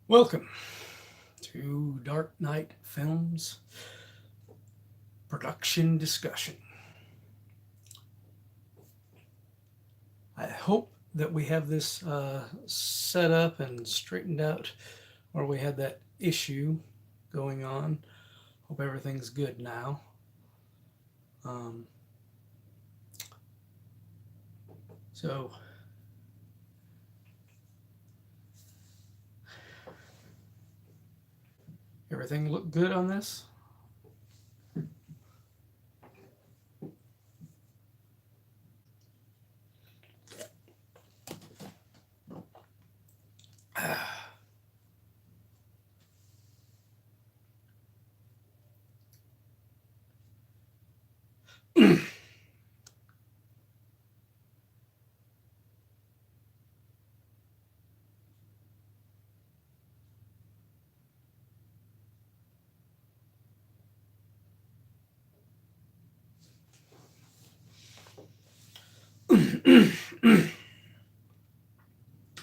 Welcome to Dark Knight Films production discussion. I hope that we have this set up and straightened out, or we had that issue going on. Hope everything's good now. Um, so, everything look good on this?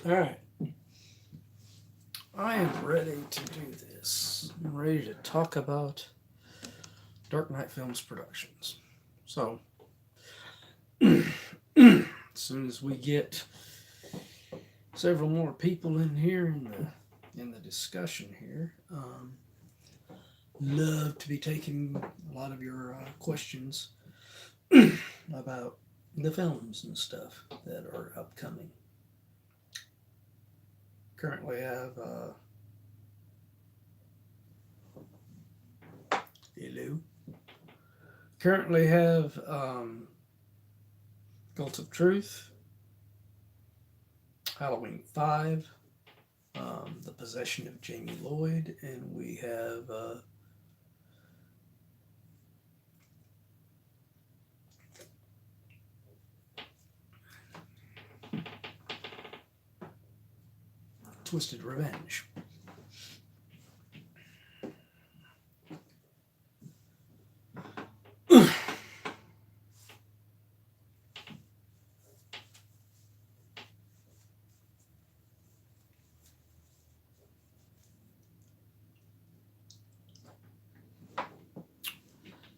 All right. I am ready to do this. I'm ready to talk about Dark Knight Films productions. So, as soon as we get several more people in here in the discussion here, love to be taking a lot of your questions about the films and stuff that are upcoming. Currently have hello. Currently have Cult of Truth, Halloween 5, The Possession of Jamie Lloyd, and we have Twisted Revenge.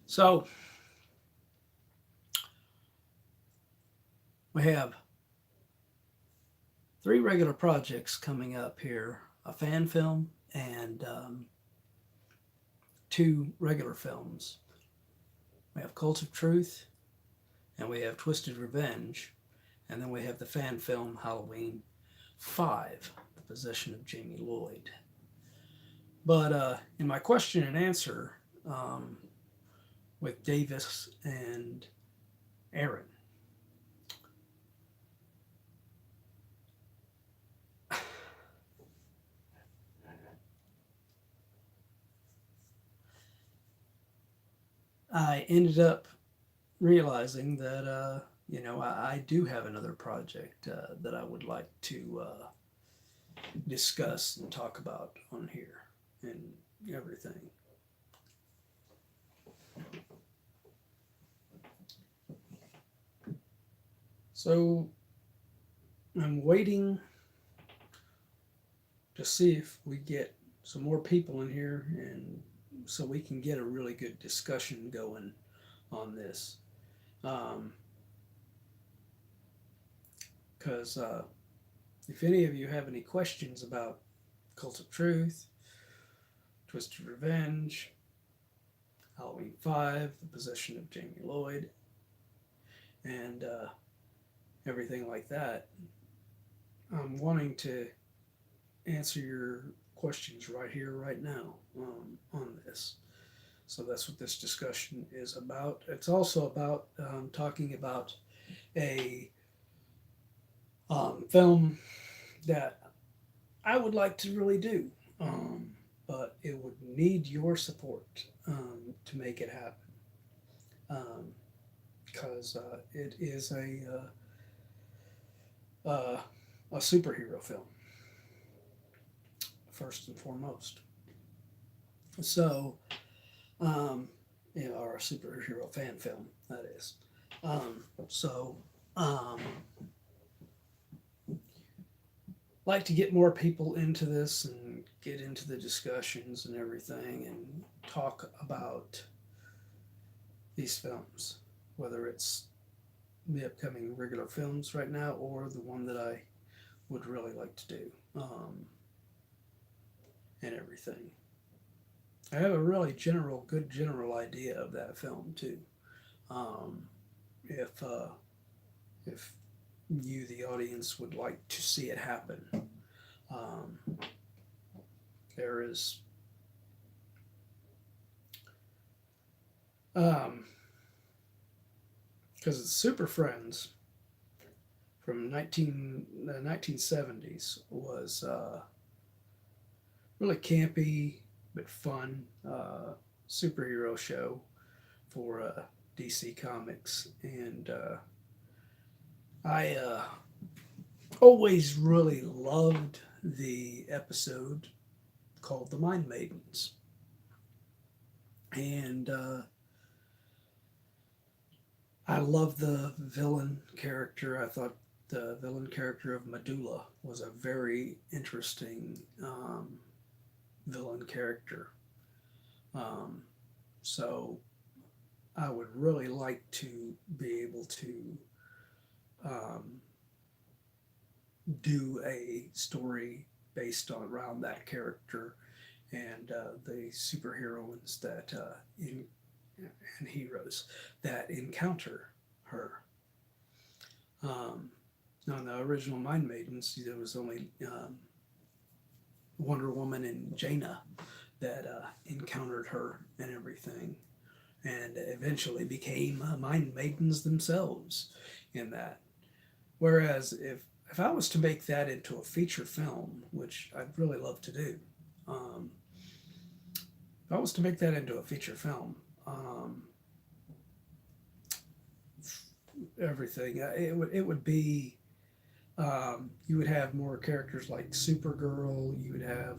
So we have three regular projects coming up here: a fan film and two regular films. We have Cult of Truth, and we have Twisted Revenge, and then we have the fan film Halloween 5, The Possession of Jamie Lloyd. But in my question and answer with Davis and Aaron, I ended up realizing that I do have another project that I would like to discuss and talk about on here and everything. So I'm waiting to see if we get some more people in here and so we can get a really good discussion going on this. Because if any of you have any questions about Cult of Truth, Twisted Revenge, Halloween 5, The Possession of Jamie Lloyd, and everything like that, I'm wanting to answer your questions right here, right now on this. So that's what this discussion is about. It's also about talking about a film that I would like to really do, but it would need your support to make it happen. Because it is a superhero film, first and foremost. So, or a superhero fan film, that is. So, um, like to get more people into this and and get into the discussions and everything and talk about these films, whether it's the upcoming regular films right now or the one that I would really like to do, and everything. I have a really good general idea of that film too. Um, if if you, the audience, would like to see it happen, um, there is um, because it's Super Friends from 1970s was really campy but fun superhero show for DC Comics, and I always really loved the episode called "The Mind Maidens," and I love the villain character. I thought the villain character of Medulla was a very interesting villain character. Um, so I would really like to be able to um, do a story based on around that character and the superheroines that and heroes that encounter her. Um, on the original Mind Maidens, there was only Wonder Woman and Jaina that encountered her and everything, and eventually became Mind Maidens themselves in that. Whereas if I was to make that into a feature film, which I'd really love to do, um, if I was to make that into a feature film, everything it would be you would have more characters like Supergirl. You would have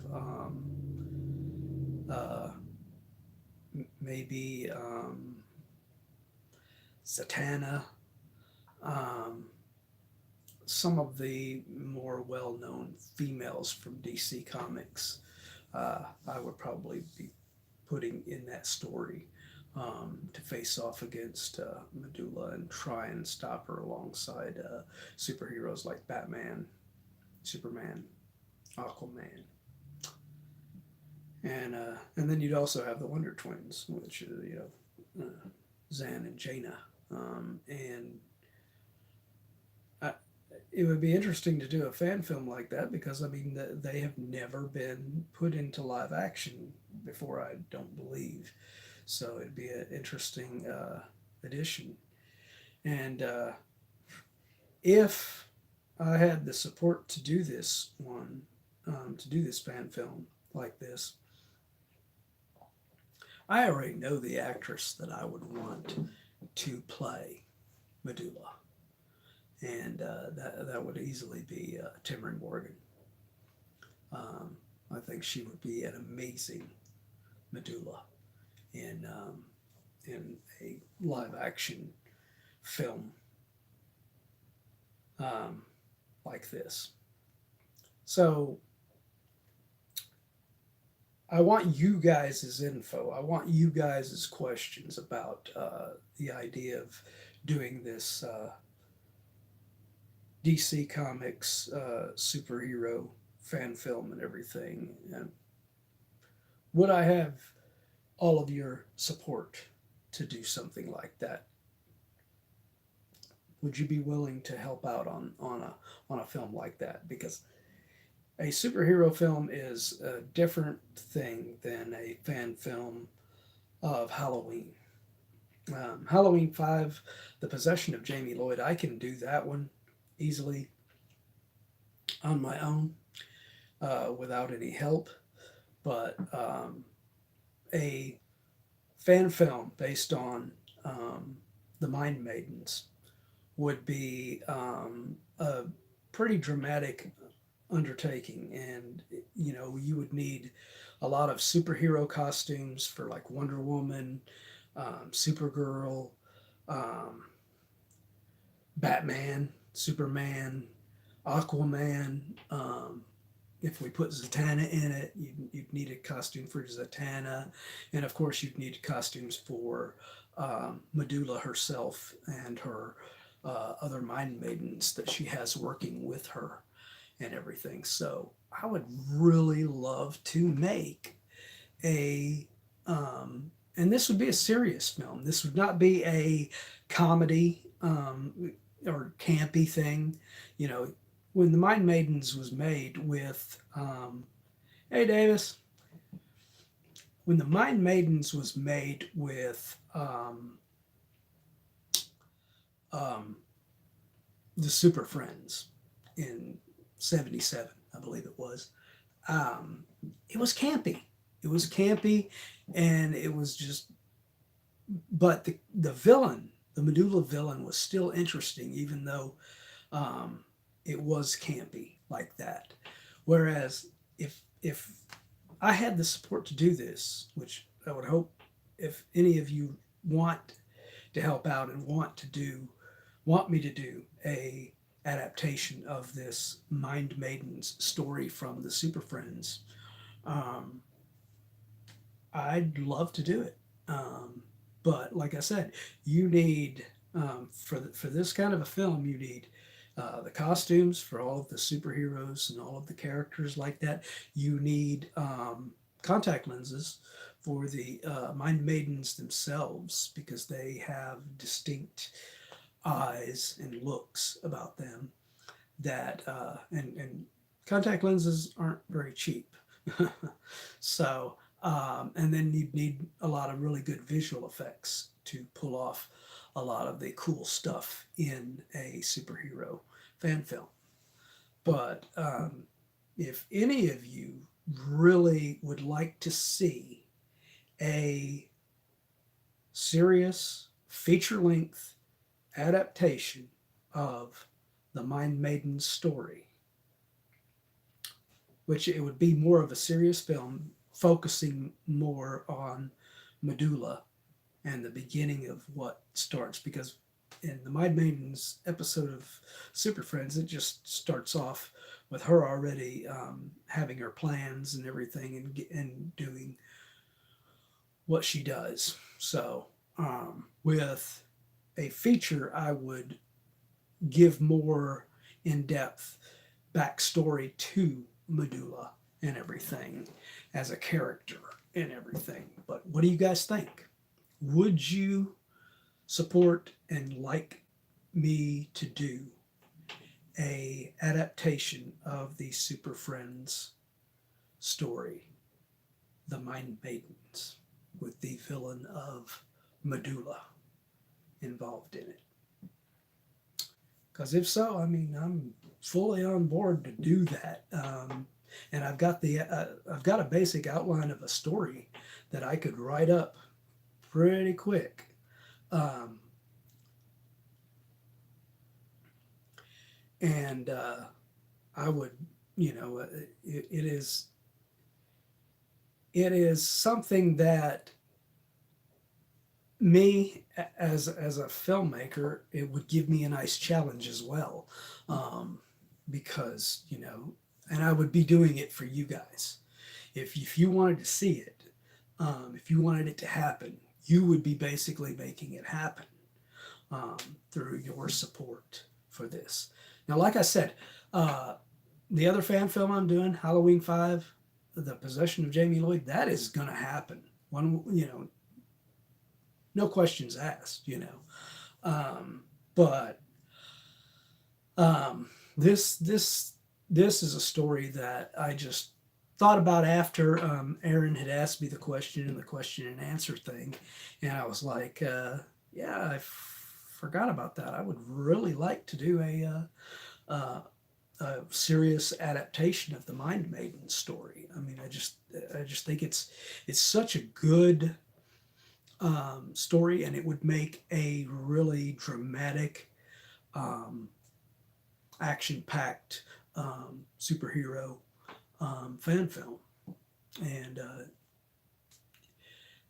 uh, maybe Zatanna. Um, some of the more well-known females from DC Comics, I would probably be putting in that story to face off against Medulla and try and stop her alongside superheroes like Batman, Superman, Aquaman, and then you'd also have the Wonder Twins, which Zan and Jaina, and I, it would be interesting to do a fan film like that because I mean they have never been put into live action before. I don't believe, so it'd be an interesting addition. And if I had the support to do this one, to do this fan film like this, I already know the actress that I would want to play Medulla, and that would easily be Timron Morgan. I think she would be an amazing Medulla in in a live action film um, like this. So I want you guys' info. I want you guys' questions about the idea of doing this DC Comics superhero fan film and everything. And would I have all of your support to do something like that? Would you be willing to help out on a film like that? Because a superhero film is a different thing than a fan film of Halloween. Halloween 5, The Possession of Jamie Lloyd, I can do that one easily on my own without any help. But a fan film based on the Mind Maidens would be a pretty dramatic undertaking, and you would need a lot of superhero costumes for like Wonder Woman, Supergirl, um, Batman, Superman, Aquaman, if we put Zatanna in it, you'd need a costume for Zatanna, and of course you'd need costumes for Medulla herself and her other mind maidens that she has working with her and everything. So I would really love to make a and this would be a serious film. This would not be a comedy or campy thing. You know, when the Mind Maidens was made with, hey Davis, when the Mind Maidens was made with um, the Super Friends in '77, I believe it was. Um, it was campy. It was campy, and it was just. But the villain, the Medulla villain, was still interesting, even though um, it was campy like that. Whereas if I had the support to do this, which I would hope if any of you want to help out and want me to do a adaptation of this Mind Maidens story from the Super Friends, um, I'd love to do it. But like I said, you need for this kind of a film, you need the costumes for all of the superheroes and all of the characters like that. You need contact lenses for the Mind Maidens themselves because they have distinct eyes and looks about them that and contact lenses aren't very cheap. So and then you'd need a lot of really good visual effects to pull off a lot of the cool stuff in a superhero fan film. But if any of you really would like to see a serious feature length adaptation of the Mind Maiden story, which it would be more of a serious film focusing more on Medulla and the beginning of what starts, because in the Mind Maidens episode of Super Friends, it just starts off with her already having her plans and everything and doing what she does. So with a feature, I would give more in-depth backstory to Medulla and everything as a character and everything. But what do you guys think? Would you support and like me to do a adaptation of the Super Friends story, The Mind Maidens, with the villain of Medulla involved in it? Because if so, I mean, I'm fully on board to do that. And I've got a basic outline of a story that I could write up pretty quick. Um, and I would, it is something that me as a filmmaker, it would give me a nice challenge as well, because and I would be doing it for you guys. If you wanted to see it, if you wanted it to happen, you would be basically making it happen through your support for this. Now, like I said, the other fan film I'm doing, Halloween 5, The Possession of Jamie Lloyd, that is going to happen. One, no questions asked, but this is a story that I just thought about after Aaron had asked me the question in the question and answer thing, and I was like, yeah, I forgot about that. I would really like to do a serious adaptation of the Mind Maiden story. I mean, I just think it's such a good story, and it would make a really dramatic, action-packed superhero fan film. And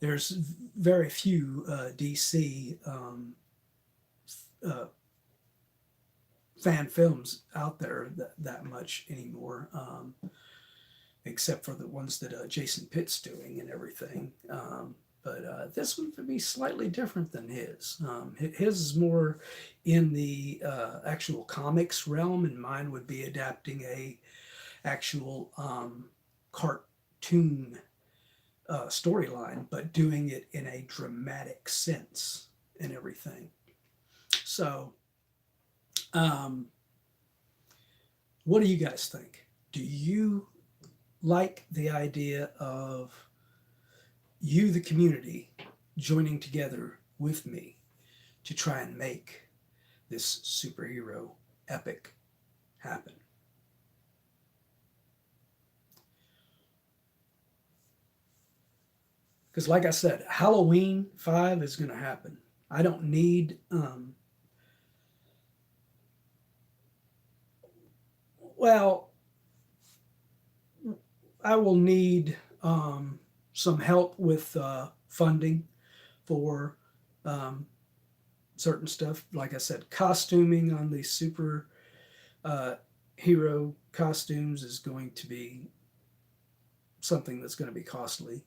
there's very few DC fan films out there that much anymore. except for the ones that Jason Pitt's doing and everything. But this one would be slightly different than his. His is more in the actual comics realm, and mine would be adapting a actual cartoon storyline, but doing it in a dramatic sense and everything. So, what do you guys think? Do you like the idea of you, the community, joining together with me to try and make this superhero epic happen? Because, like I said, Halloween 5 is going to happen. I don't need, well, I will need some help with funding for um, certain stuff. Like I said, costuming on the super hero costumes is going to be something that's going to be costly.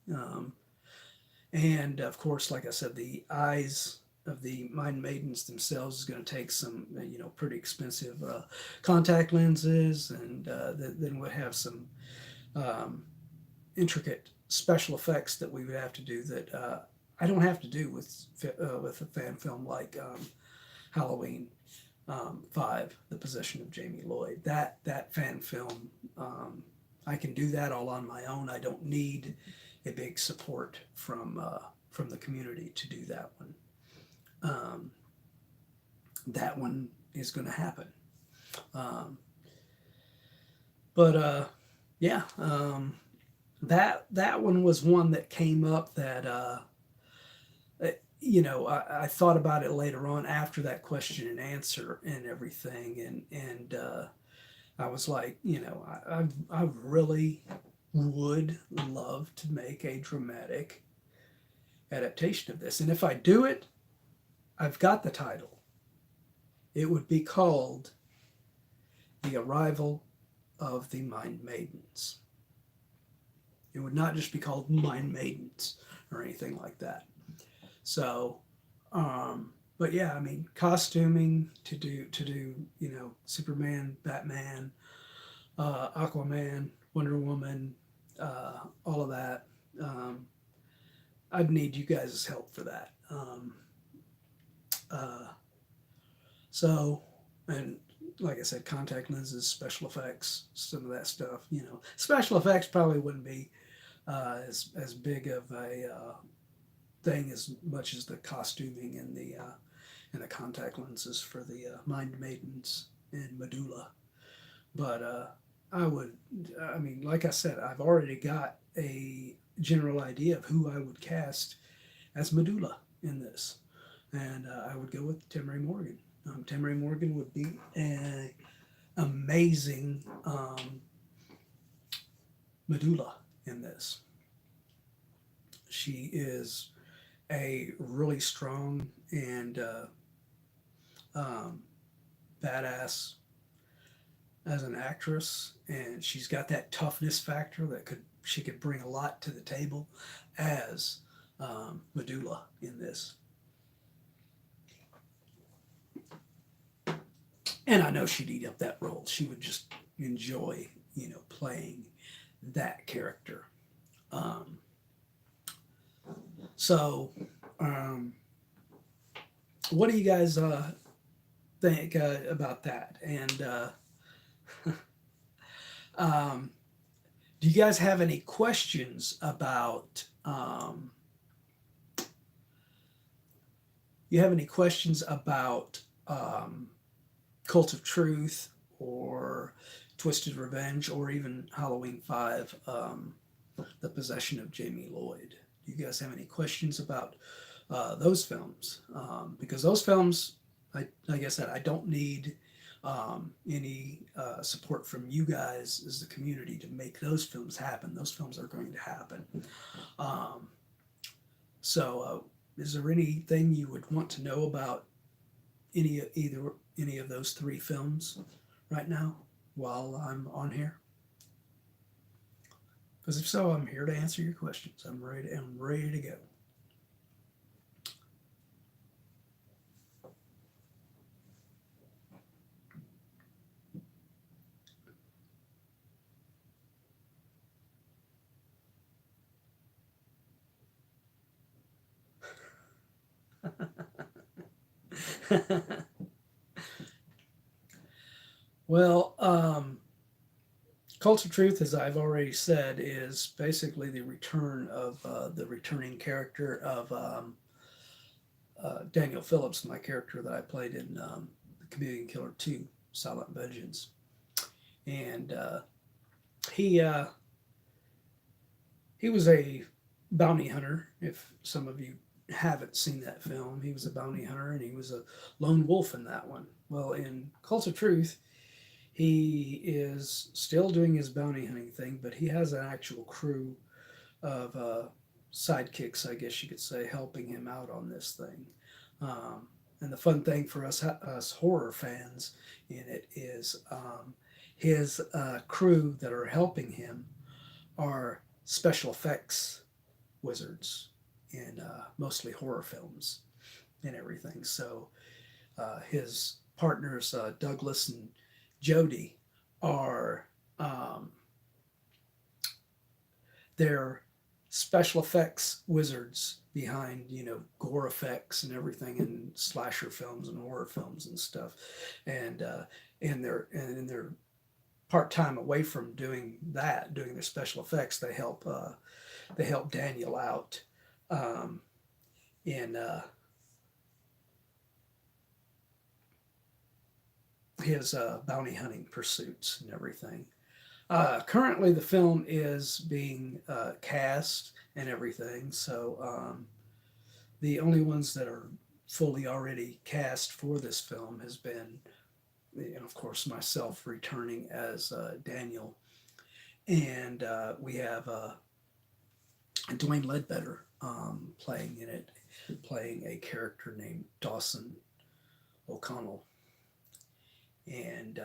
And of course, like I said, the eyes of the Mind Maidens themselves is going to take some, pretty expensive contact lenses, and then we'll have some um, intricate special effects that we would have to do that I don't have to do with a fan film like Halloween 5, The Possession of Jamie Lloyd. That fan film, I can do that all on my own. I don't need a big support from the community to do that one. That one is going to happen. But yeah, that one was one that came up that I thought about it later on after that question and answer and everything, and I was like, I really would love to make a dramatic adaptation of this, and if I do it, I've got the title. It would be called The Arrival of the Mind Maidens. It would not just be called Mind Maidens or anything like that. So, but yeah, I mean, costuming to do, Superman, Batman, Aquaman, Wonder Woman, all of that. I'd need you guys' help for that. Uh, so, and like I said, contact lenses, special effects, some of that stuff. Special effects probably wouldn't be as big of a thing as much as the costuming and the contact lenses for the Mind Maidens and Medulla. But I mean, like I said, I've already got a general idea of who I would cast as Medulla in this, and I would go with Timmy Morgan. Timmy Morgan would be an amazing Medulla in this. She is a really strong and badass as an actress, and she's got that toughness factor that she could bring a lot to the table as Medulla in this. And I know she'd eat up that role. She would just enjoy, playing that character. So, what do you guys think about that? And do you guys have any questions about? You have any questions about Cult of Truth or Twisted Revenge or even Halloween 5, The Possession of Jamie Lloyd? Do you guys have any questions about those films? Because those films, like I said, I don't need any support from you guys as the community to make those films happen. Those films are going to happen. So, is there anything you would want to know about any of those 3 films right now while I'm on here? Because if so, I'm here to answer your questions. I'm ready. I'm ready to go. Well, Cult of Truth, as I've already said, is basically the return of the returning character of Daniel Phillips, my character that I played in The Chameleon Killer 2, Silent Vengeance. And he he was a bounty hunter. If some of you haven't seen that film, he was a bounty hunter and he was a lone wolf in that one. Well, in Cult of Truth, he is still doing his bounty hunting thing, but he has an actual crew of sidekicks, I guess you could say, helping him out on this thing. And the fun thing for us horror fans in it is his crew that are helping him are special effects wizards in mostly horror films and everything. So his partners, Douglas and Jody, are they're special effects wizards behind gore effects and everything in slasher films and horror films and stuff, and in their part time away from doing their special effects, they help Daniel out in his bounty hunting pursuits and everything. Currently, the film is being cast and everything, so the only ones that are fully already cast for this film has been, of course, myself returning as Daniel, and we have Dwayne Ledbetter playing in it, playing a character named Dawson O'Connell, and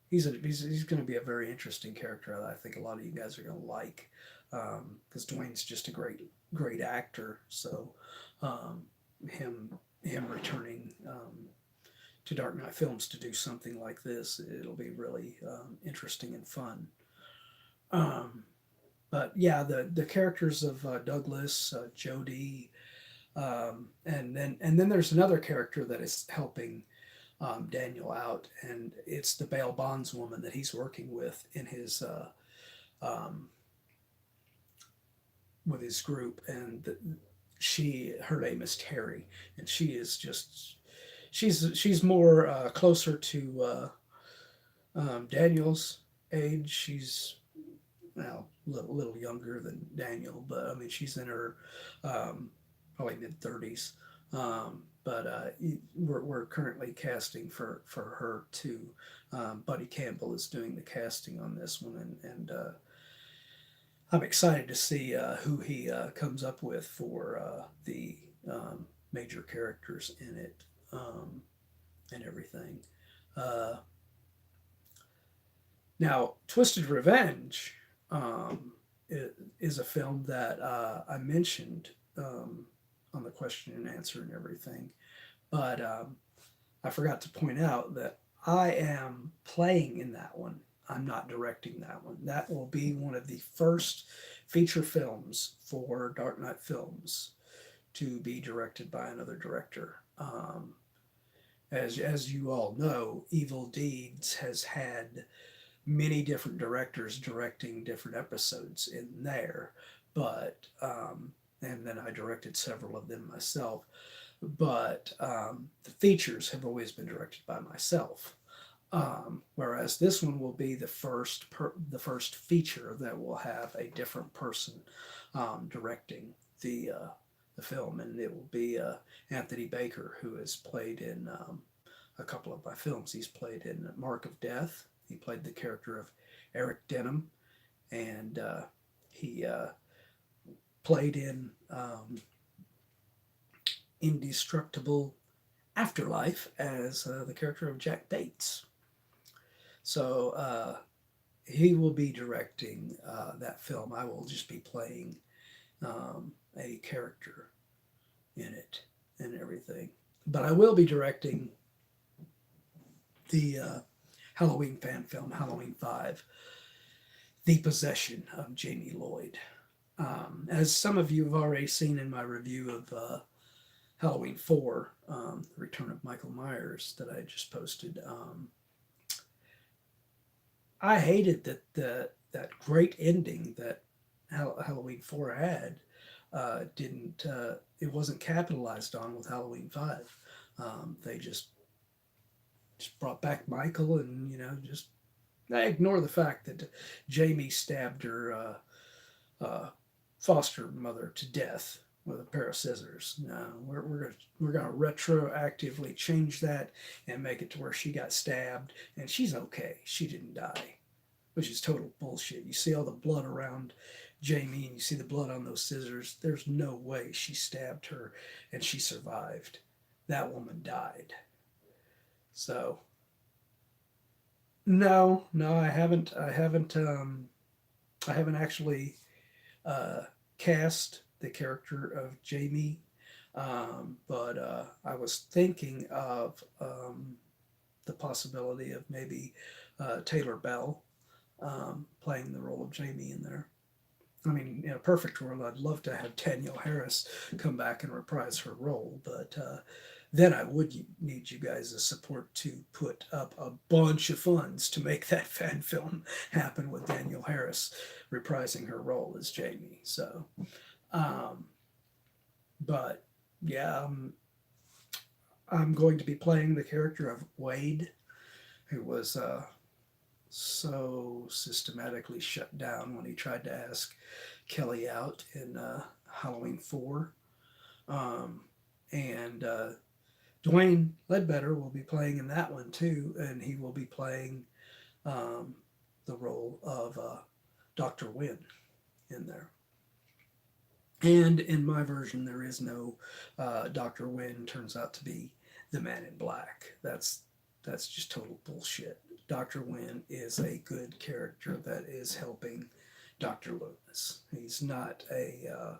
he's going to be a very interesting character that I think a lot of you guys are going to like, because Dwayne's just a great actor. So him returning to Dark Knight Films to do something like this, it'll be really interesting and fun. But yeah, the characters of Douglas, Jody, and then there's another character that is helping Daniel out, and it's the bail bondswoman that he's working with with his group, and her name is Terry, and she is just she's more closer to Daniel's age. She's little younger than Daniel, but I mean she's in her probably mid-30s. But we're currently casting for her too. Buddy Campbell is doing the casting on this one, and I'm excited to see who he comes up with for the major characters in it, and everything. Uh, Now, Twisted Revenge is a film that I mentioned on the question and answer and everything, but I forgot to point out that I am playing in that one. I'm not directing that one. That will be one of the first feature films for Dark Knight Films to be directed by another director. As you all know, Evil Deeds has had many different directors directing different episodes in there, but and then I directed several of them myself. But the features have always been directed by myself. Whereas this one will be the first feature that will have a different person directing the film, and it will be Anthony Baker, who has played in a couple of my films. He's played in Mark of Death. He played the character of Eric Denham, and he played in Indestructible Afterlife as the character of Jack Bates. So he will be directing that film. I will just be playing a character in it and everything. But I will be directing the Halloween fan film, Halloween 5, The Possession of Jamie Lloyd. As some of you have already seen in my review of Halloween 4, The Return of Michael Myers, that I just posted, I hated that great ending that Halloween 4 had. Didn't It wasn't capitalized on with Halloween 5. They just brought back Michael, and just I ignore the fact that Jamie stabbed her foster mother to death with a pair of scissors. No, we're gonna retroactively change that and make it to where she got stabbed and she's okay. She didn't die, which is total bullshit. You see all the blood around Jamie and you see the blood on those scissors. There's no way she stabbed her and she survived. That woman died. So no, I haven't actually cast the character of Jamie, but I was thinking of the possibility of maybe Taylor Bell playing the role of Jamie in there. I mean, in a perfect world, I'd love to have Danielle Harris come back and reprise her role, but then I would need you guys' support to put up a bunch of funds to make that fan film happen with Danielle Harris reprising her role as Jamie. So, um, but yeah, I'm going to be playing the character of Wade, who was so systematically shut down when he tried to ask Kelly out in Halloween 4. And Dwayne Ledbetter will be playing in that one too, and he will be playing the role of Dr. Wynn in there. And in my version, there is no Dr. Wynn turns out to be the Man in Black. That's just total bullshit. Dr. Wynn is a good character that is helping Dr. Loomis. He's not a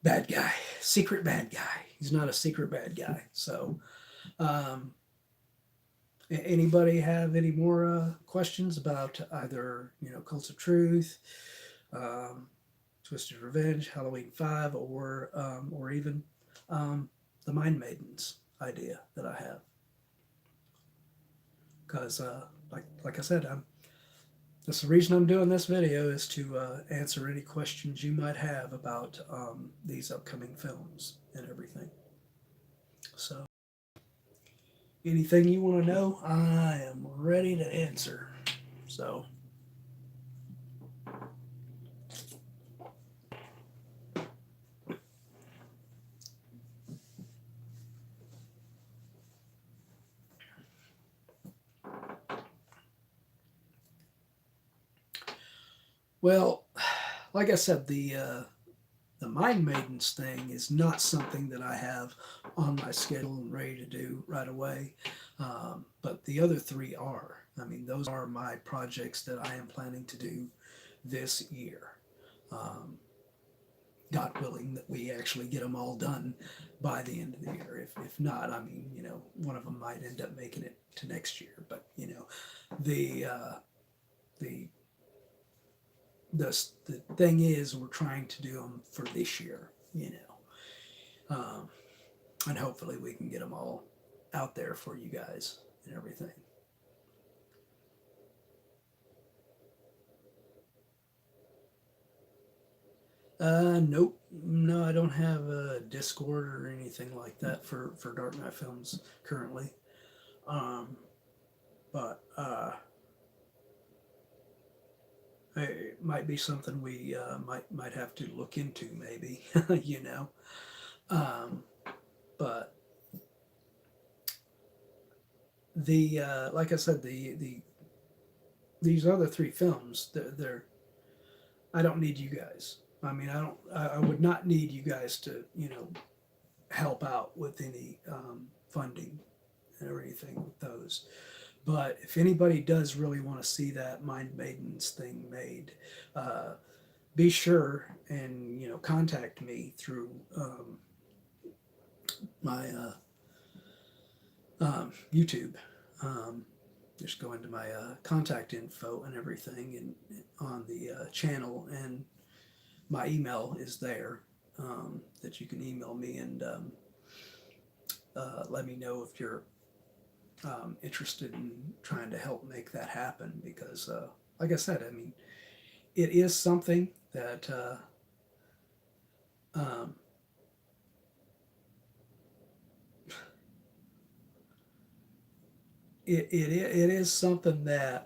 bad guy, secret bad guy. He's not a secret bad guy. So, anybody have any more questions about either Cult of Truth, Twisted Revenge, Halloween 5, or even the Mind Maidens idea that I have? Because like I said, that's the reason I'm doing this video, is to answer any questions you might have about these upcoming films and everything. So anything you want to know, I am ready to answer. So well, like I said, the Mind Maidens thing is not something that I have on my schedule and ready to do right away. But the other three are. I mean, those are my projects that I am planning to do this year. God willing that we actually get them all done by the end of the year. If not, I mean, one of them might end up making it to next year. But the the thing is, we're trying to do them for this year, and hopefully we can get them all out there for you guys and everything. Nope. No, I don't have a Discord or anything like that for Dark Knight Films currently. But it might be something we might have to look into, maybe. But the like I said, these other three films, they're I don't need you guys. I mean, I would not need you guys to help out with any funding or anything with those. But if anybody does really want to see that Mind Maidens thing made, uh, be sure and contact me through my YouTube. Um, just go into my contact info and everything, and on the channel, and my email is there, that you can email me, and let me know if you're interested in trying to help make that happen. Because, like I said, I mean, it is something that um, it is something that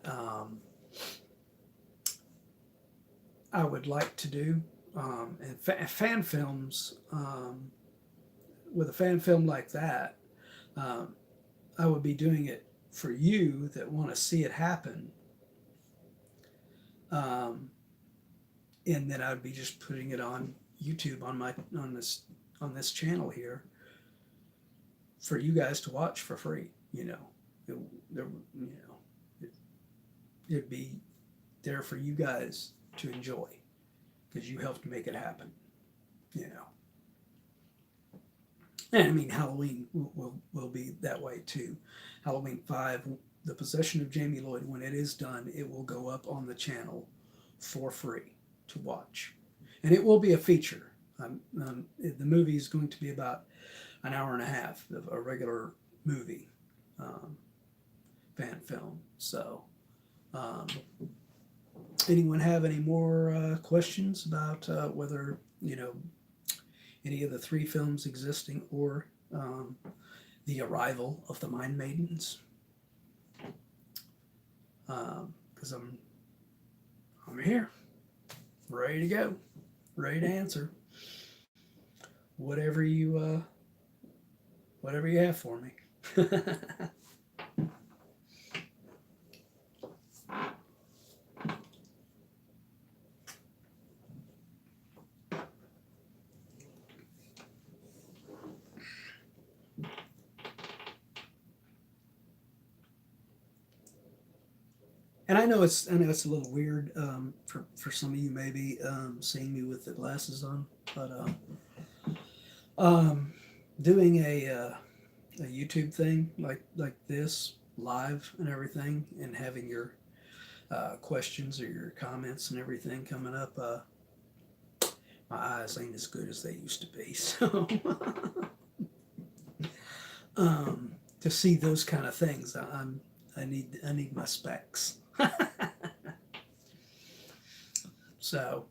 I would like to do. And fan films, with a fan film like that, um, I would be doing it for you that want to see it happen. Um, and then I would be just putting it on YouTube on this channel here for you guys to watch for free. it, there, it, it'd be there for you guys to enjoy because you helped make it happen. You know, and I mean Halloween will be that way too. Halloween 5, the possession of Jamie Lloyd, when it is done, it will go up on the channel for free to watch, and it will be a feature. The movie is going to be about an hour and a half of a regular movie, um, fan film. So, um, anyone have any more questions about whether any of the 3 films existing, or the arrival of the Mind Maidens? Because I'm here, ready to go, ready to answer whatever you have for me. And I know it's a little weird, for some of you maybe, seeing me with the glasses on, but um, doing a YouTube thing like this live and everything, and having your questions or your comments and everything coming up. My eyes ain't as good as they used to be, so to see those kind of things, I need my specs. So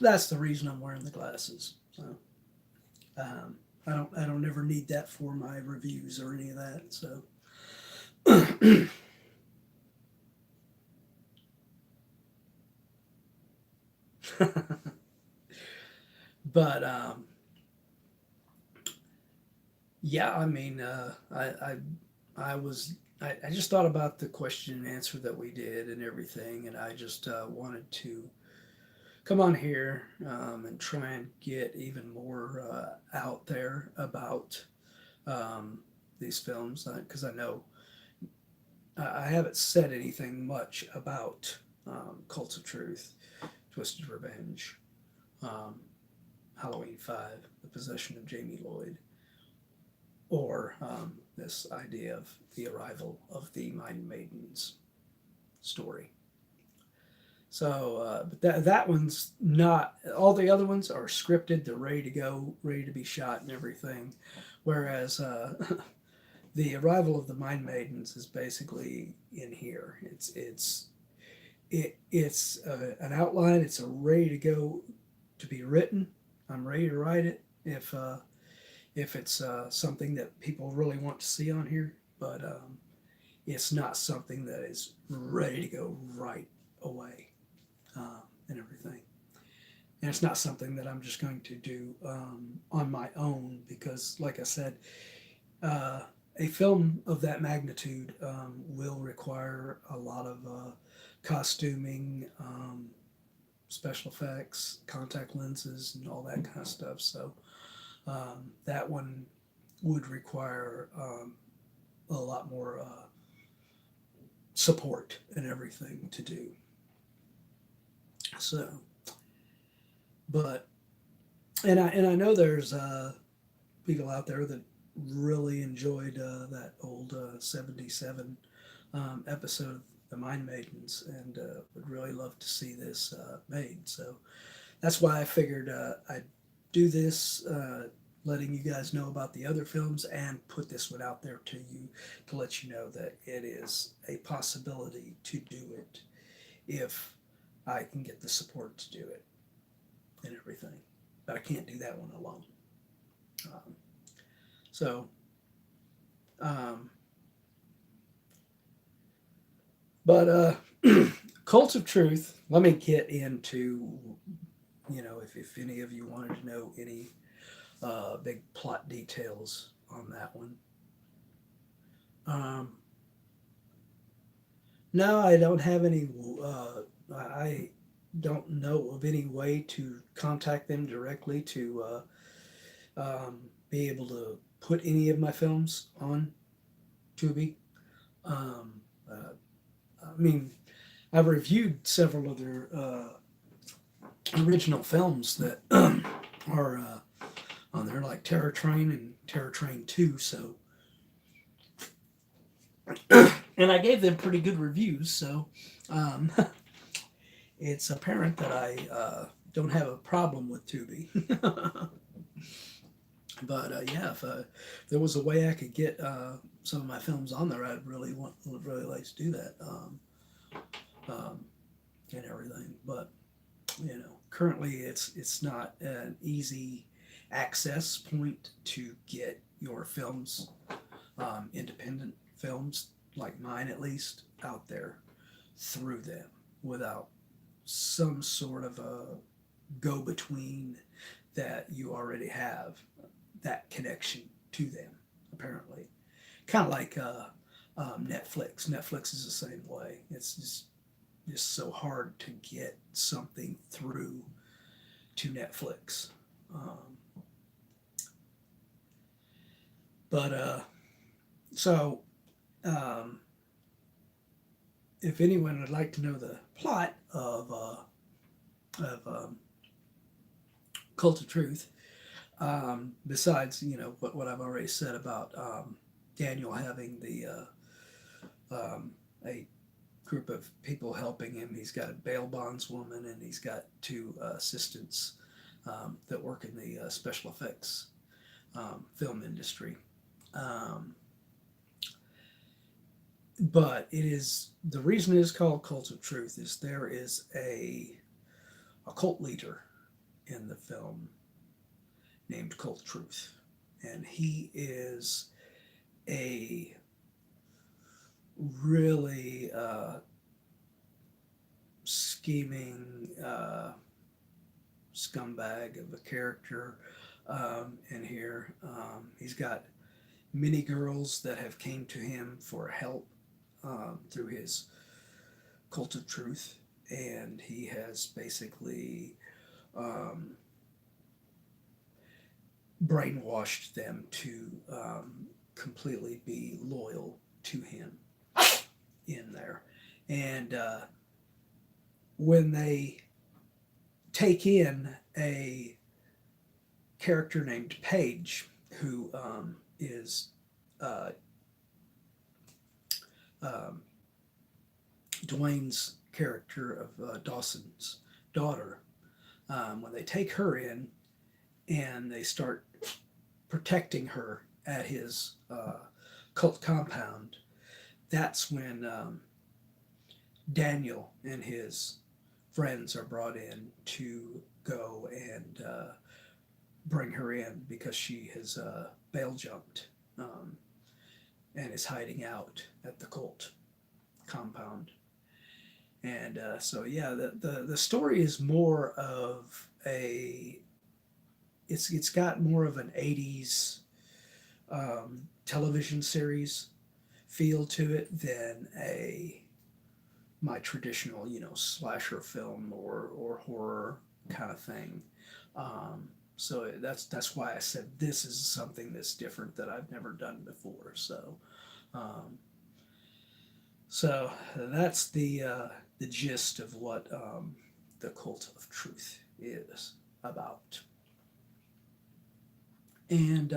that's the reason I'm wearing the glasses. So I don't ever need that for my reviews or any of that. So but yeah, I mean, I just thought about the question and answer that we did and everything, and I just wanted to come on here, and try and get even more out there about these films, because I know I haven't said anything much about Cult of Truth, Twisted Revenge, um, Halloween 5, The Possession of Jamie Lloyd, or this idea of the arrival of the Mind Maidens story. So, but that one's not. All the other ones are scripted. They're ready to go, ready to be shot and everything. Whereas the arrival of the Mind Maidens is basically in here. It's an outline. It's a ready to go to be written. I'm ready to write it if it's something that people really want to see on here. But it's not something that is ready to go right away, and everything. And it's not something that I'm just going to do on my own, because, like I said, a film of that magnitude will require a lot of costuming, special effects, contact lenses, and all that kind of stuff. So that one would require a lot more support and everything to do. So, but and I know there's people out there that really enjoyed that old '77 episode of The Mind Maidens, and would really love to see this made. So that's why I figured I'd do this, letting you guys know about the other films and put this one out there to you to let you know that it is a possibility to do it if I can get the support to do it and everything. But I can't do that one alone. Um, so, um, but Cult of Truth, let me get into, if any of you wanted to know any big plot details on that one. Um, no, I don't have any. I don't know of any way to contact them directly to be able to put any of my films on Tubi. Um, uh, I mean, I've reviewed several of their original films that are on there, like Terror Train and Terror Train 2. So, and I gave them pretty good reviews. So, um, it's apparent that I don't have a problem with Tubi. But yeah, if there was a way I could get some of my films on there, would really like to do that, um, and everything. But currently it's not an easy access point to get your films, independent films like mine at least, out there through them without some sort of a go-between that you already have that connection to them, apparently. Kind of like Netflix. Netflix is the same way. It's just so hard to get something through to Netflix. But so if anyone would like to know the plot of Cult of Truth, besides what I've already said about Daniel having a group of people helping him. He's got a bail bondswoman and he's got two assistants that work in the special effects film industry. But the reason it is called Cult of Truth is there is a cult leader in the film named Cult Truth, and he is a really scheming scumbag of a character in here. He's got many girls that have came to him for help through his Cult of Truth, and he has basically brainwashed them to completely be loyal to him in there. And when they take in a character named Paige, who is Dwayne's character of Dawson's daughter, when they take her in and they start protecting her at his cult compound, that's when Daniel and his friends are brought in to go and bring her in because she has bail jumped and is hiding out at the cult compound. And so yeah, the story is more of it's got more of an 80s television series feel to it than my traditional slasher film or horror kind of thing. So that's why I said this is something that's different that I've never done before. So So that's the gist of what the Cult of Truth is about. And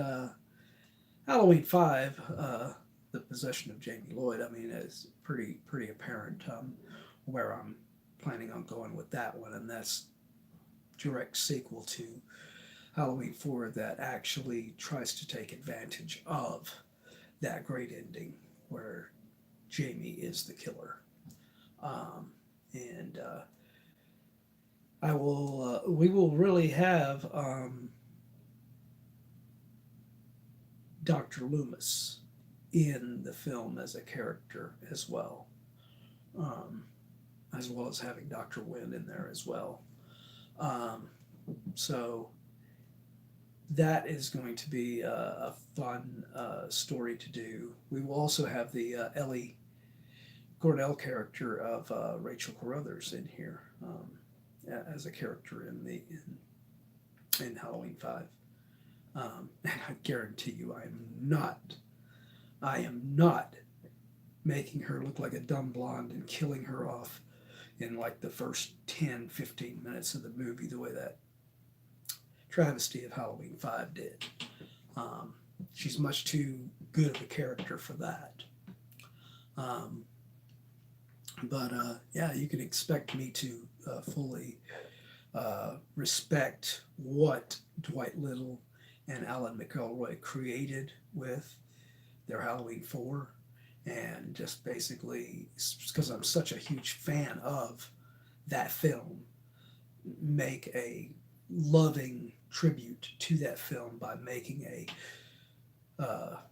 Halloween 5, the possession of Jamie Lloyd, I mean, it's pretty apparent where I'm planning on going with that one, and that's direct sequel to Halloween 4 that actually tries to take advantage of that great ending where Jamie is the killer. And we will really have Dr. Loomis in the film as a character as um, well as having Dr. Wynn in there as well. Um, so that is going to be a fun story to do. We will also have the Ellie Cornell character of Rachel Carruthers in here as a character in Halloween 5. And I guarantee you, I am not making her look like a dumb blonde and killing her off in like the first 10-15 minutes of the movie the way that travesty of Halloween 5 did. Um, she's much too good of a character for that. Um, but yeah, you can expect me to fully respect what Dwight Little and Alan McElroy created with their Halloween 4, and just basically, because I'm such a huge fan of that film, make a loving tribute to that film by making a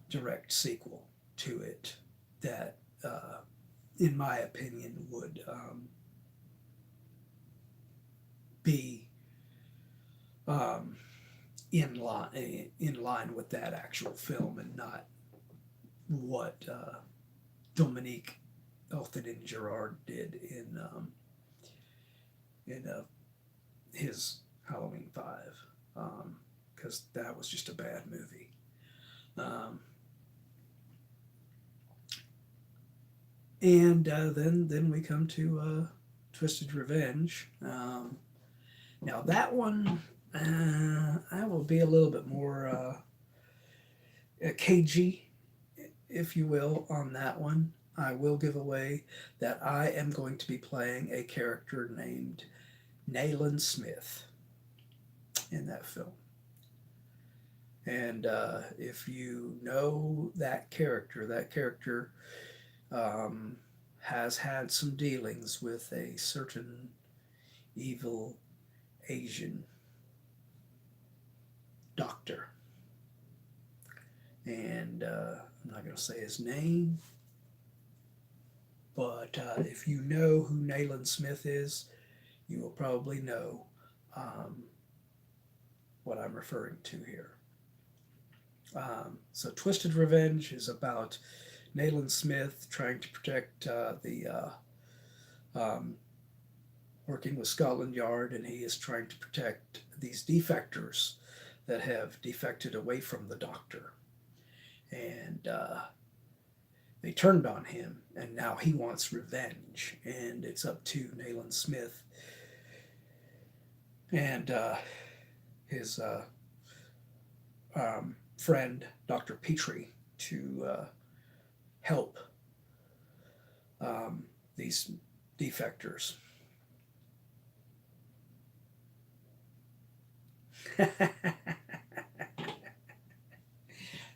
direct sequel to it that, in my opinion, would be um, in line with that actual film and not what Dominique Elfman Gerard did in his Halloween 5, because that was just a bad movie. Um, and then we come to Twisted Revenge. Now that one, I will be a little bit more cagey, if you will, on that one. I will give away that I am going to be playing a character named Nayland Smith in that film. And if you know that character um, has had some dealings with a certain evil Asian doctor. And I'm not going to say his name, but if you know who Nayland Smith is, you will probably know um, what I'm referring to here. So, Twisted Revenge is about Nayland Smith trying to protect um, working with Scotland Yard, and he is trying to protect these defectors that have defected away from the doctor. And they turned on him, and now he wants revenge. And it's up to Nayland Smith and his friend, Dr. Petrie, to help these defectors.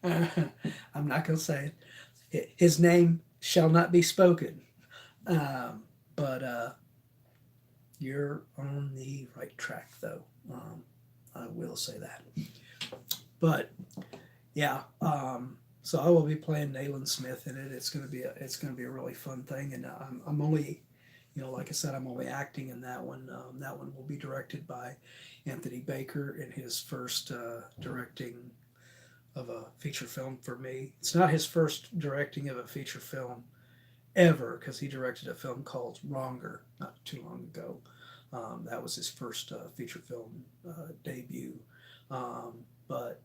I'm not going to say it. His name shall not be spoken. But you're on the right track, though. I will say that. But yeah, so I will be playing Nayland Smith in it. It's going to be a really fun thing, and I'm only, like I said, I'm only acting in that one. That one will be directed by Anthony Baker in his first directing of a feature film for me. It's not his first directing of a feature film ever, because he directed a film called Wronger not too long ago. That was his first feature film debut. But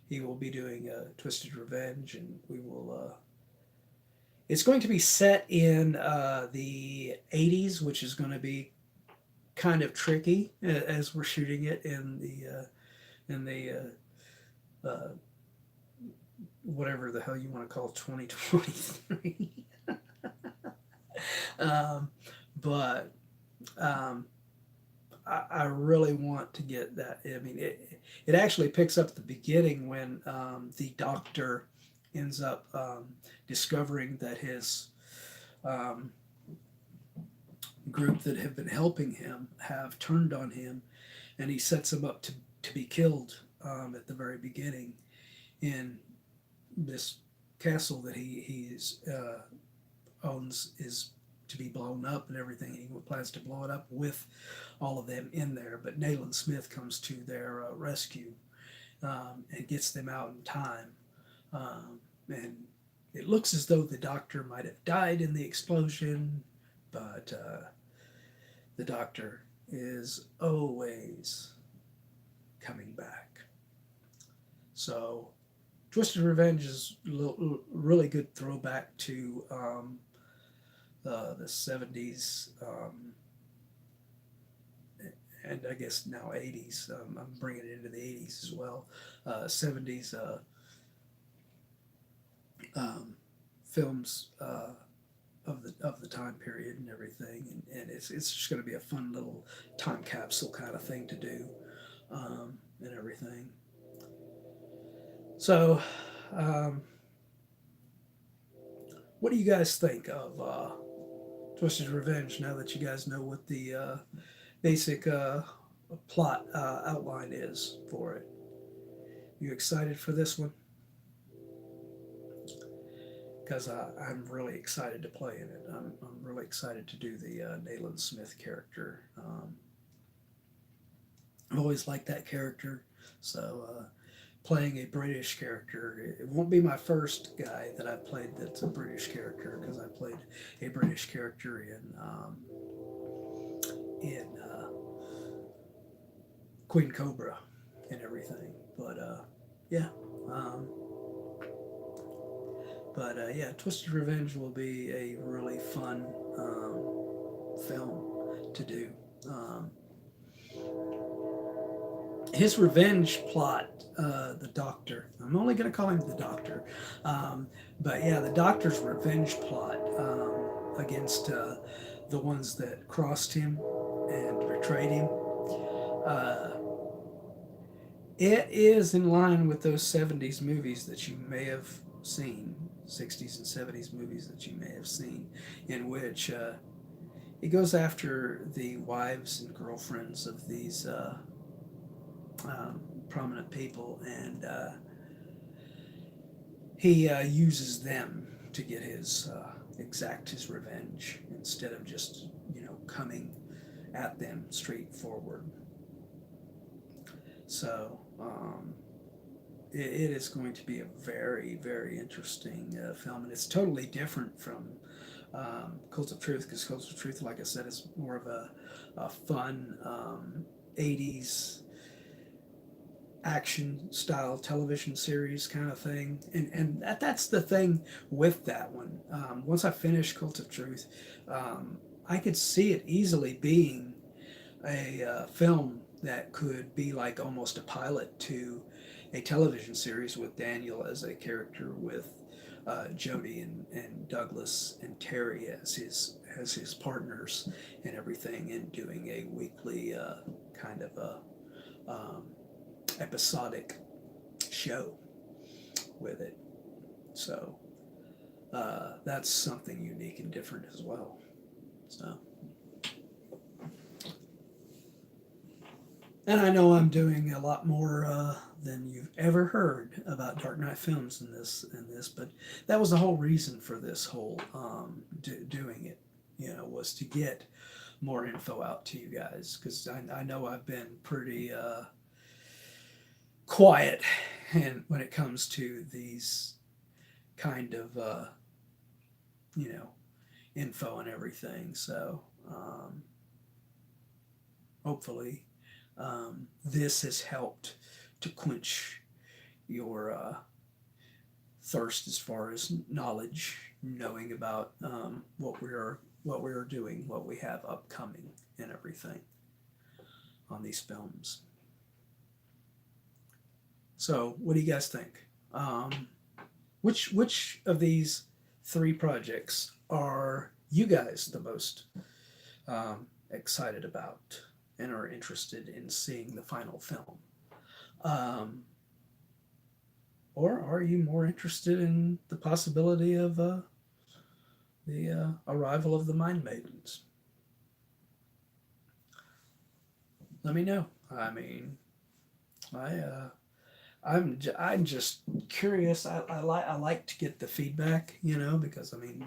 he will be doing Twisted Revenge, and we will It's going to be set in the 80s, which is going to be kind of tricky as we're shooting it in the whatever the hell you want to call 2023. um, but um, I really want to get that. I mean, it actually picks up at the beginning when the doctor ends up discovering that his um, group that have been helping him have turned on him, and he sets him up to be killed at the very beginning in this castle that he owns is to be blown up and everything. He plans to blow it up with all of them in there, but Nayland Smith comes to their rescue and gets them out in time. And it looks as though the doctor might have died in the explosion, but the doctor is always coming back. So, Twisted Revenge is a really good throwback to the 70s and I guess now 80s. I'm bringing it into the 80s as well. 70s films of the time period and everything, and it's just going to be a fun little time capsule kind of thing to do and everything. So, um, what do you guys think of Twisted Revenge now that you guys know what the basic plot outline is for it? You excited for this one? Because I'm really excited to play in it. I'm really excited to do the Nayland Smith character. I've always liked that character, so playing a British character, it won't be my first guy that I've played that's a British character, because I played a British character in Queen Cobra and everything. But yeah. Um, but yeah, Twisted Revenge will be a really fun film to do. Um, his revenge plot, the Doctor. I'm only going to call him the Doctor, but yeah, the Doctor's revenge plot against the ones that crossed him and betrayed him. Uh, it is in line with those 70s movies that you may have seen, 60s and 70s movies that you may have seen, in which he goes after the wives and girlfriends of these prominent people, and he uses them to get his exact his revenge instead of just coming at them straightforward. So it is going to be a very, very interesting film, and it's totally different from Cult of Truth, because Cult of Truth, like I said, is more of a fun 80s action style television series kind of thing, and that's the thing with that one. Once I finished Cult of Truth, I could see it easily being a film that could be like almost a pilot to a television series with Daniel as a character, with Jody and Douglas and Terry as his partners and everything, and doing a weekly kind of a episodic show with it. So that's something unique and different as well. So, and I know I'm doing a lot more than you've ever heard about Dark Knight Films in this, but that was the whole reason for this whole doing it. Was to get more info out to you guys, because I know I've been pretty quiet, and when it comes to these kind of info and everything. So hopefully this has helped to quench your thirst as far as knowledge, knowing about what we are doing, what we have upcoming, and everything on these films. So, what do you guys think? Which of these three projects are you guys the most excited about and are interested in seeing the final film? Um, or are you more interested in the possibility of the arrival of the Mind Maidens? Let me know. I mean, I I'm just curious. I like to get the feedback, because I mean,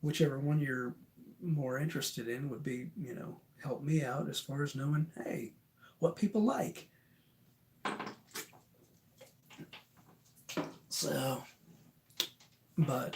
whichever one you're more interested in would be, help me out as far as knowing, hey, what people like. So, but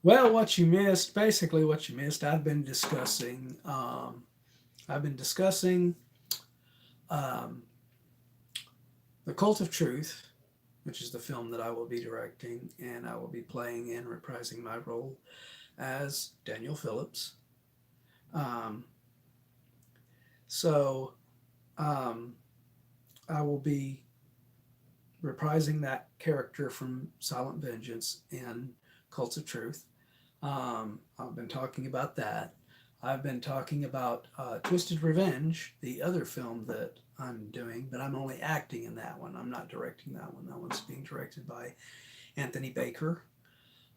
well, what you missed, basically what you missed, I've been discussing um, the Cult of Truth, which is the film that I will be directing, and I will be playing and reprising my role as Daniel Phillips. Um, so um, I will be reprising that character from Silent Vengeance in Cult of Truth. I've been talking about that. I've been talking about Twisted Revenge, the other film that I'm doing, but I'm only acting in that one. I'm not directing that one. That one's being directed by Anthony Baker.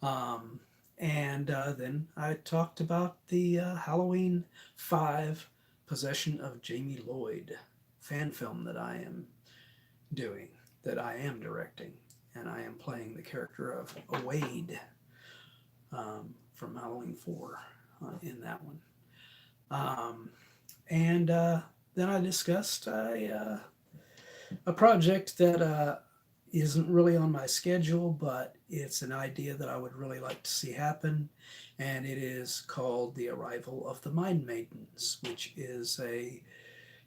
Um, and then I talked about the Halloween 5 Possession of Jamie Lloyd fan film that I am doing, that I am directing, and I am playing the character of Wade from Halloween 4 in that one. And then I discussed a project that isn't really on my schedule, but it's an idea that I would really like to see happen, and it is called The Arrival of the Mind Maidens, which is it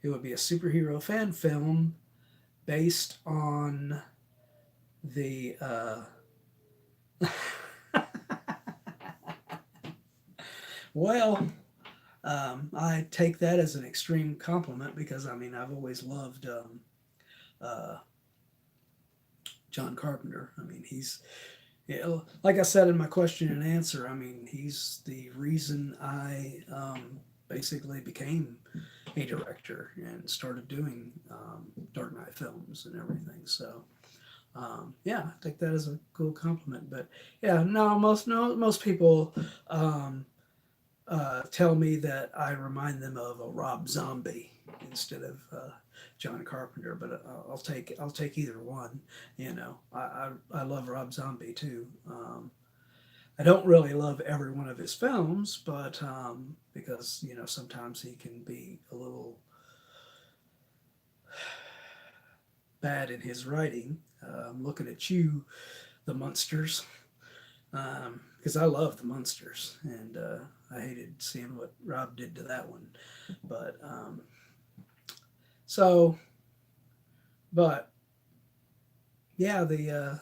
would be a superhero fan film based on the well, I take that as an extreme compliment because I mean I've always loved uh, John Carpenter. I mean he's, like I said in my question and answer. I mean he's the reason I basically became a director and started doing Dark Knight films and everything. So yeah, I take that as a cool compliment. But yeah, most people tell me that I remind them of a Rob Zombie instead of John Carpenter. But I'll take either one. I love Rob Zombie too. I don't really love every one of his films, but because sometimes he can be a little bad in his writing. I'm looking at you, the Munsters, because I love the Munsters, and I hated seeing what Rob did to that one. But so, but yeah, the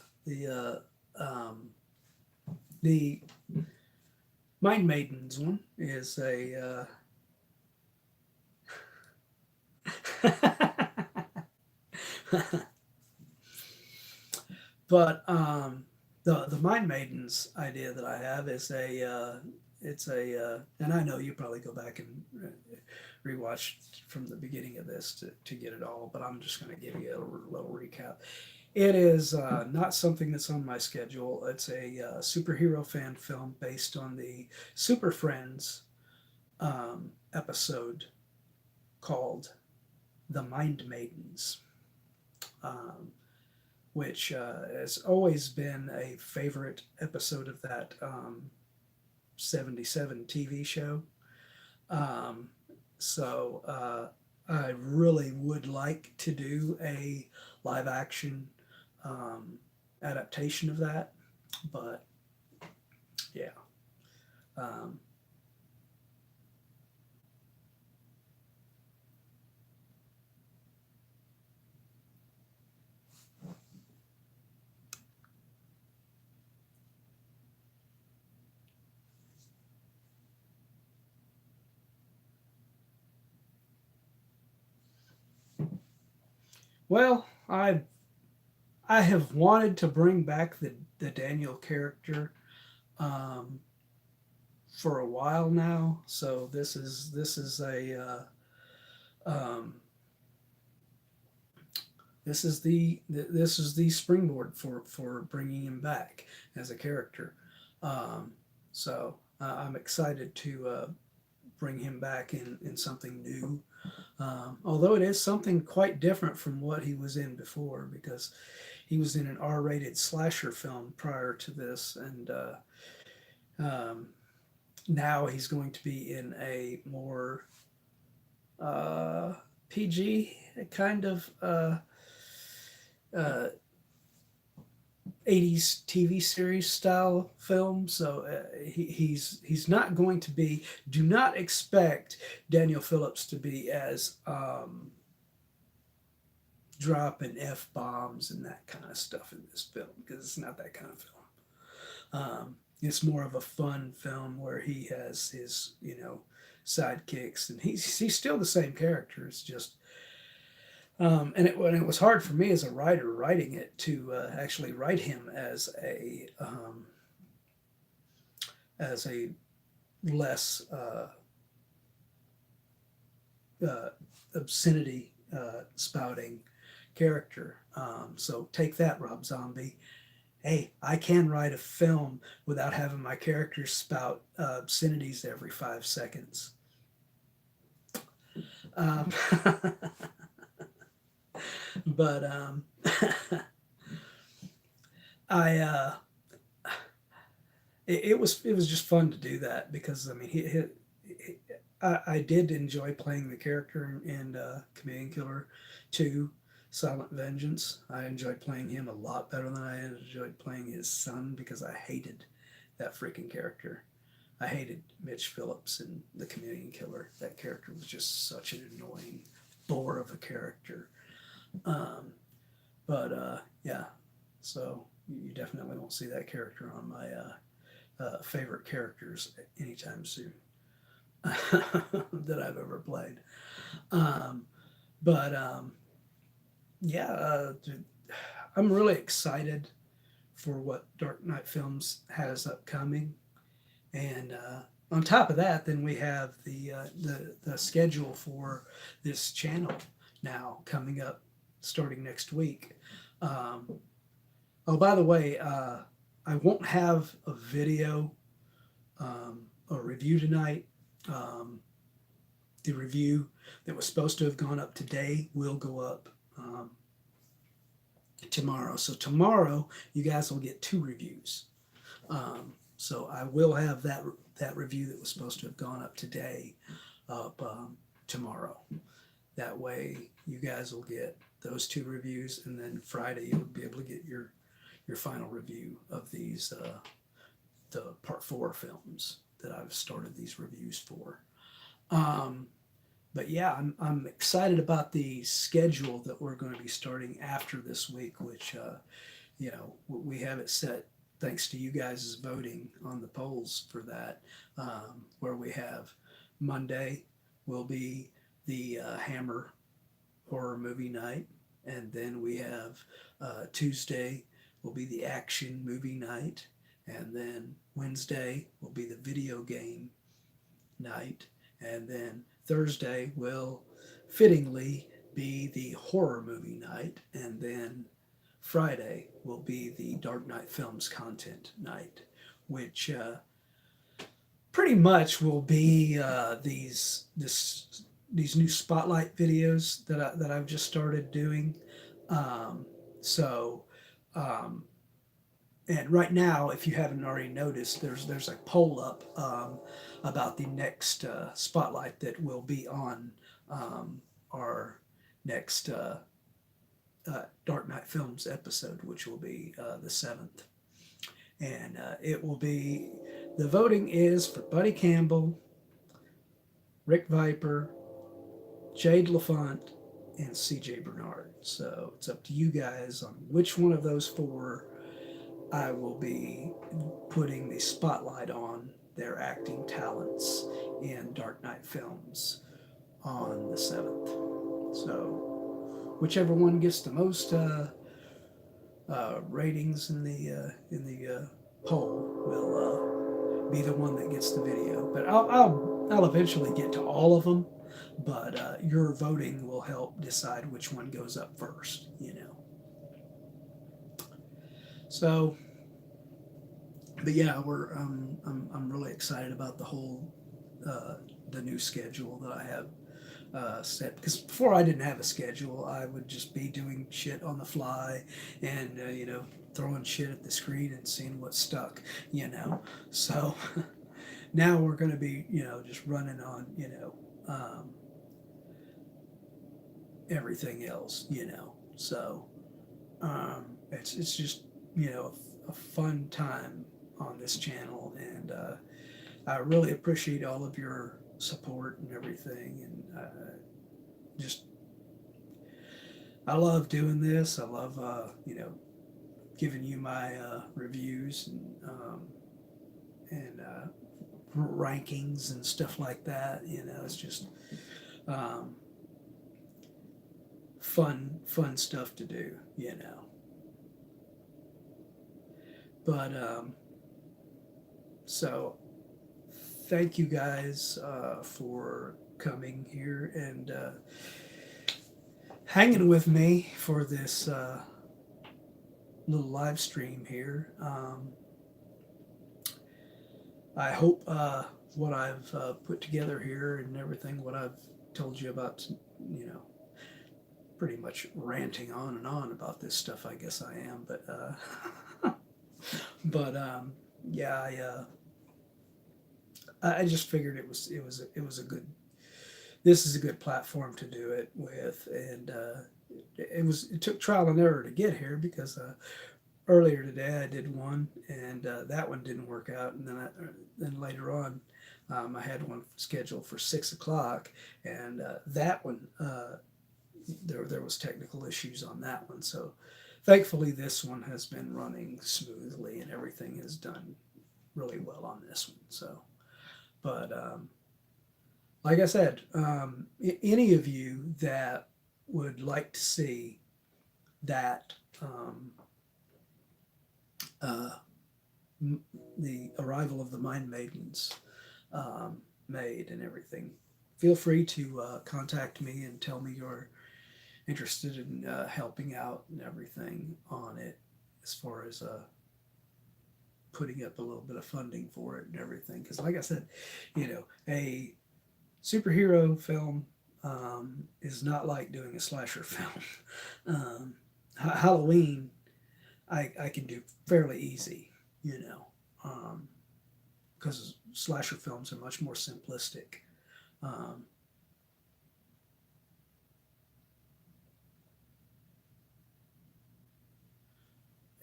Mind Maidens one is a. But the Mind Maidens idea that I have is it's and I know you probably go back and rewatch from the beginning of this to get it all, but I'm just going to give you a little recap. It is not something that's on my schedule. It's a superhero fan film based on the Super Friends episode called The Mind Maidens. Um, which has always been a favorite episode of that 77 TV show. Um, so I really would like to do a live action um, adaptation of that, but yeah. Um, well, I have wanted to bring back the Daniel character um, for a while now. So this is a um, this is the springboard for bringing him back as a character. Um, so I'm excited to bring him back in something new. Although it is something quite different from what he was in before, because he was in an R-rated slasher film prior to this, and um, now he's going to be in a more PG kind of uh, 80s TV series style film. So he's not going to be. Do not expect Daniel Phillips to be as dropping f bombs and that kind of stuff in this film, because it's not that kind of film. It's more of a fun film where he has his sidekicks, and he's still the same character. It's just and it was hard for me as a writer writing it to actually write him as a less uh, obscenity spouting character. So take that, Rob Zombie. Hey, I can write a film without having my characters spout obscenities every 5 seconds. Um, but I it was just fun to do that, because I mean I did enjoy playing the character in Chameleon Killer 2 Silent Vengeance. I enjoyed playing him a lot better than I enjoyed playing his son, because I hated that freaking character. I hated Mitch Phillips in The Chameleon Killer. That character was just such an annoying bore of a character. Um, but yeah, so you definitely won't see that character on my favorite characters anytime soon that I've ever played. Um, but yeah, I'm really excited for what Dark Knight Films has upcoming, and on top of that, then we have the schedule for this channel now coming up starting next week. Um, oh, by the way, I won't have a video a review tonight. Um, the review that was supposed to have gone up today will go up tomorrow. So tomorrow, you guys will get 2 reviews. So I will have that review that was supposed to have gone up today up tomorrow. That way, you guys will get those 2 reviews, and then Friday you'll be able to get your final review of these the part 4 films that I've started these reviews for. But yeah, I'm excited about the schedule that we're going to be starting after this week, which we have it set thanks to you guys' voting on the polls for that, where we have Monday will be the Hammer horror movie night, and then we have Tuesday will be the action movie night, and then Wednesday will be the video game night, and then Thursday will fittingly be the horror movie night, and then Friday will be the Dark Knight Films content night, which pretty much will be these new spotlight videos that I've just started doing. So And right now, if you haven't already noticed, there's a poll up about the next spotlight that will be on our next Dark Knight Films episode, which will be the 7th. And it will be, the voting is for Buddy Campbell, Rick Viper, Jade LaFont, and CJ Bernard. So it's up to you guys on which one of those four I will be putting the spotlight on their acting talents in Dark Knight Films on the 7th. So whichever one gets the most ratings in the poll will be the one that gets the video. But I'll eventually get to all of them. But your voting will help decide which one goes up first. You know. So, but yeah, I'm really excited about the whole the new schedule that I have set, because before I didn't have a schedule. I would just be doing shit on the fly, and throwing shit at the screen and seeing what stuck. So now we're going to be just running on everything else. So it's just a fun time on this channel, and I really appreciate all of your support and everything, and just I love doing this. I love giving you my reviews and rankings and stuff like that. It's just fun stuff to do. But so thank you guys for coming here and hanging with me for this little live stream here. I hope what I've put together here and everything, what I've told you about, pretty much ranting on and on about this stuff. I guess I am, but yeah, I just figured it was a good. This is a good platform to do it with, and it took trial and error to get here, because earlier today I did one, and that one didn't work out, and then later on I had one scheduled for 6 o'clock, and that one there was technical issues on that one. So thankfully this one has been running smoothly, and everything is done really well on this one. So, but like I said, any of you that would like to see that the arrival of the Mind Maidens made and everything, feel free to contact me and tell me you're interested in helping out and everything on it, as far as putting up a little bit of funding for it and everything. Because like I said, a superhero film is not like doing a slasher film. Halloween, I can do fairly easy, because slasher films are much more simplistic.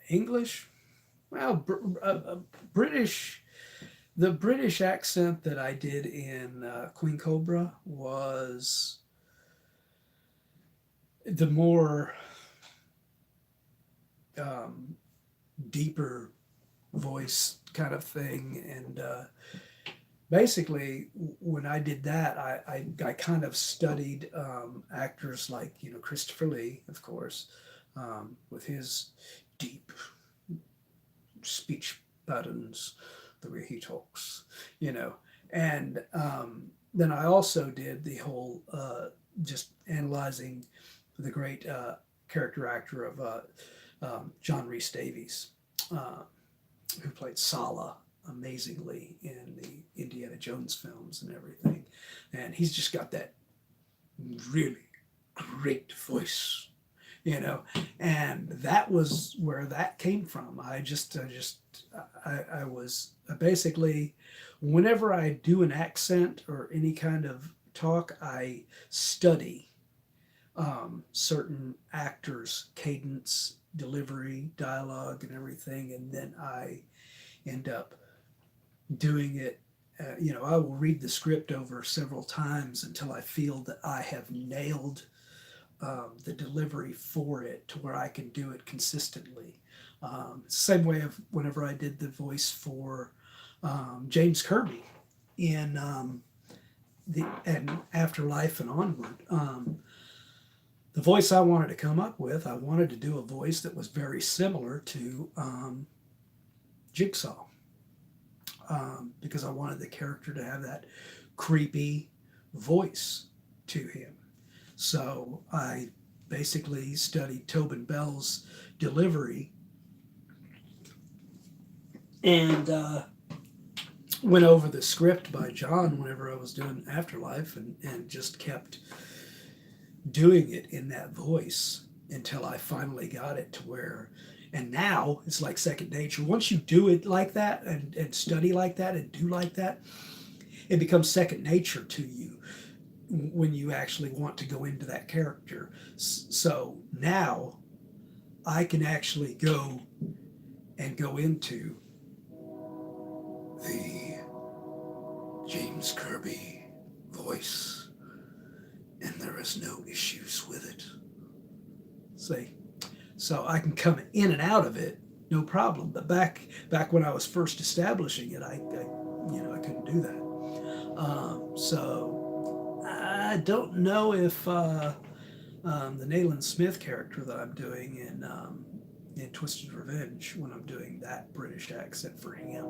English, well, British. The British accent that I did in Queen Cobra was the more deeper voice kind of thing, and basically when I did that, I kind of studied actors like Christopher Lee, of course, with his deep speech patterns, the way he talks, and then I also did the whole just analyzing the great character actor of John Rhys Davies, who played Sala amazingly in the Indiana Jones films and everything, and he's just got that really great voice, you know, and that was where that came from. I was basically, whenever I do an accent or any kind of talk, I study certain actors' cadence, delivery, dialogue, and everything, and then I end up doing it. I will read the script over several times until I feel that I have nailed the delivery for it to where I can do it consistently. Same way of whenever I did the voice for James Kirby in the and Afterlife and Onward. The voice I wanted to come up with, I wanted to do a voice that was very similar to Jigsaw, because I wanted the character to have that creepy voice to him. So I basically studied Tobin Bell's delivery and went over the script by John whenever I was doing Afterlife, and just kept doing it in that voice until I finally got it to where, and now it's like second nature. Once you do it like that and study like that and do like that, it becomes second nature to you when you actually want to go into that character. So now I can actually go into the James Kirby voice, and there is no issues with it. See, so I can come in and out of it, no problem. But back when I was first establishing it, I couldn't do that. So I don't know if the Nayland Smith character that I'm doing in Twisted Revenge, when I'm doing that British accent for him,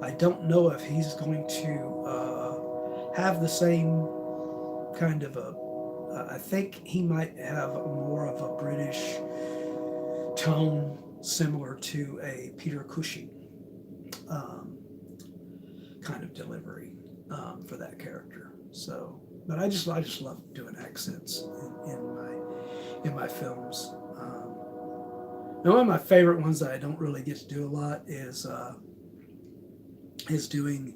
I don't know if he's going to have the same kind of a. I think he might have more of a British tone, similar to a Peter Cushing um, kind of delivery for that character. So, but I just love doing accents in my films. Now, one of my favorite ones that I don't really get to do a lot is doing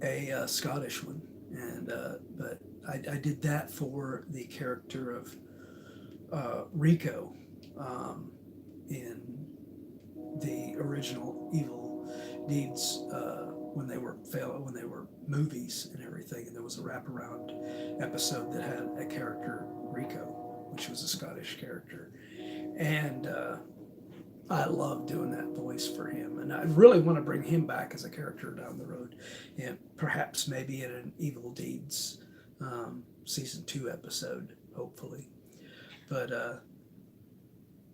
a Scottish one, and but I did that for the character of Rico in the original Evil Deeds when they were movies and everything, and there was a wraparound episode that had a character Rico, which was a Scottish character, and I love doing that voice for him, and I really want to bring him back as a character down the road, and perhaps maybe in an Evil Deeds season 2 episode, hopefully. But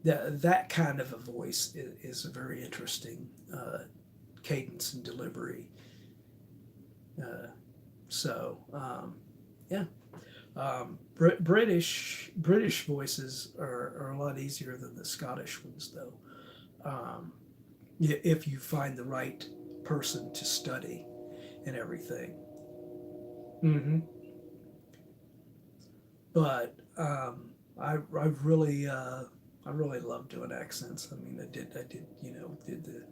that kind of a voice is a very interesting cadence and delivery. So yeah, British voices are a lot easier than the Scottish ones, though. If you find the right person to study and everything. Mm-hmm. But I really love doing accents. I mean, did the,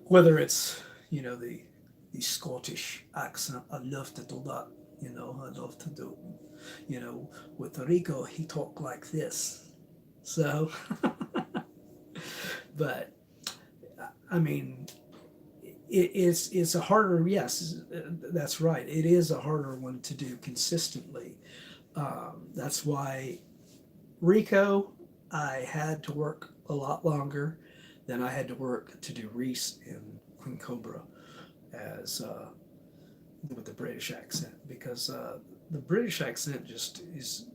whether it's the Scottish accent. I love to do that. I love to do. With Rico, he talked like this. So, but I mean, it's a harder. Yes, that's right. It is a harder one to do consistently. That's why Rico, I had to work a lot longer than I had to work to do Reese in Queen Cobra as with the British accent, because the British accent just is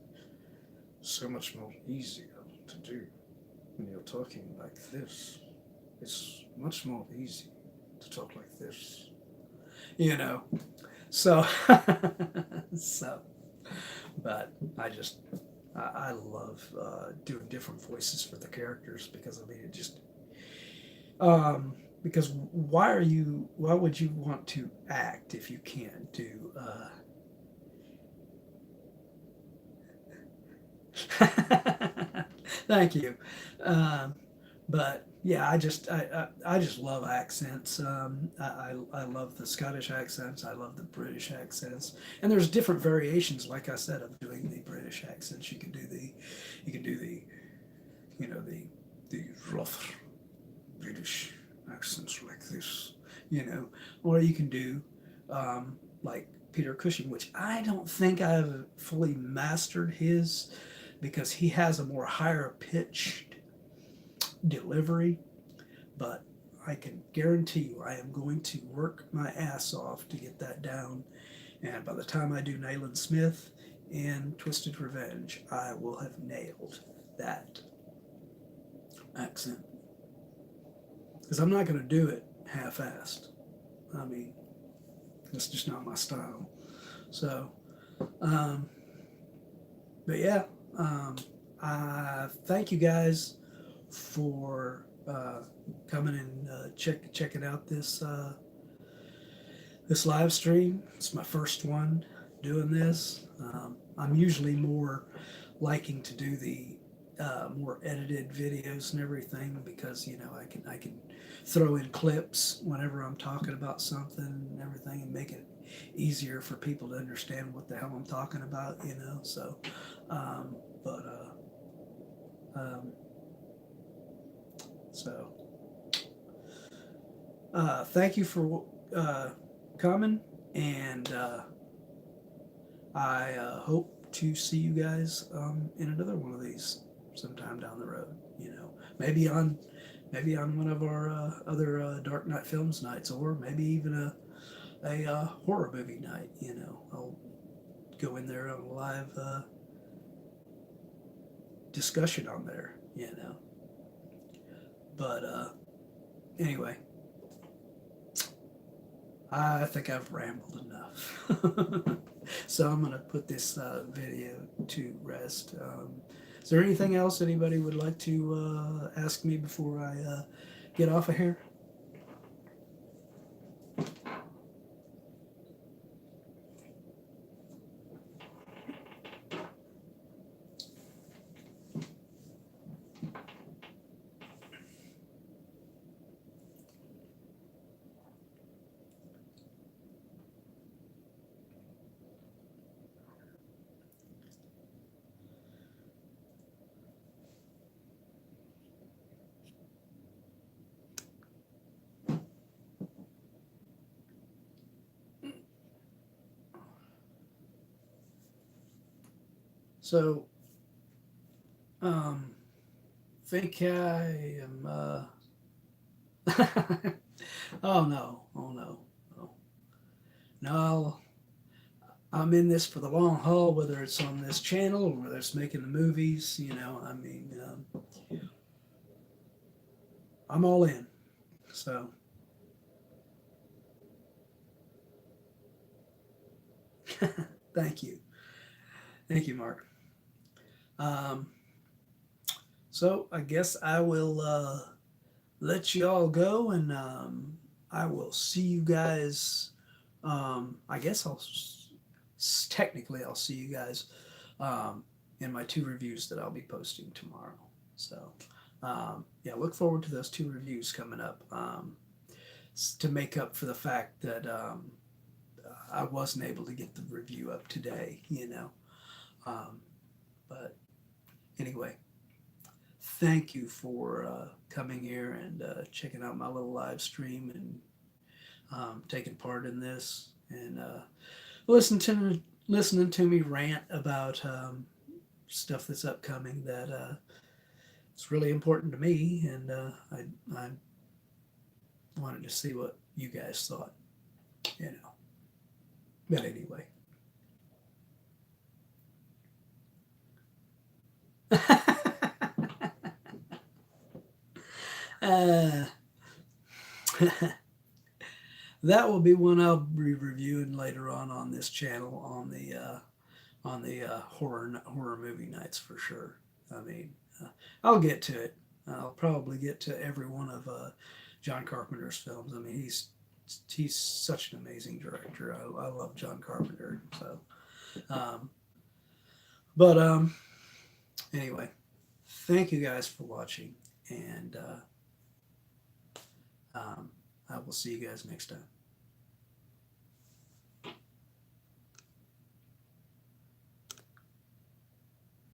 so much more easier to do when you're talking like this. It's much more easy to talk like this, So, so, but I love doing different voices for the characters, because I mean it just because why would you want to act if you can't do Thank you. Um, but yeah, I just love accents. I love the Scottish accents. I love the British accents, and there's different variations. Like I said, of doing the British accents. You can do the, you know, the rough British accents like this, you know, or you can do like Peter Cushing, which I don't think I've fully mastered his because he has a more higher pitched delivery, but I can guarantee you I am going to work my ass off to get that down. And by the time I do Nayland Smith in Twisted Revenge, I will have nailed that accent. Because I'm not going to do it half-assed. I mean, that's just not my style. So, um, but yeah, I thank you guys for coming and checking out this live stream. It's my first one doing this. I'm usually more liking to do the more edited videos and everything because you know I can throw in clips whenever I'm talking about something and everything and make it easier for people to understand what the hell I'm talking about, you know. So, but um, so thank you for coming, and I hope to see you guys in another one of these sometime down the road. You know, maybe on one of our other Dark Night Films nights, or maybe even a horror movie night. You know, I'll go in there on a live discussion on there. You know, but anyway, I think I've rambled enough. So I'm going to put this video to rest. Is there anything else anybody would like to ask me before I get off of here? So, think I am. Oh no! Oh no! Oh no! I'm in this for the long haul, whether it's on this channel or whether it's making the movies. You know, I mean, I'm all in. So, thank you, Mark. Um, so I guess I will let you all go, and I will see you guys. I guess technically I'll see you guys in my 2 reviews that I'll be posting tomorrow. So yeah, look forward to those 2 reviews coming up to make up for the fact that I wasn't able to get the review up today. You know, um, but anyway, thank you for coming here and checking out my little live stream and taking part in this and listening to me rant about stuff that's upcoming that it's really important to me, and I wanted to see what you guys thought, you know. But anyway. uh, that will be one I'll be reviewing later on this channel on the horror movie nights for sure. I mean, I'll get to it. I'll probably get to every one of John Carpenter's films. I mean, he's such an amazing director. I love John Carpenter. So, um, but anyway, thank you guys for watching, and I will see you guys next time.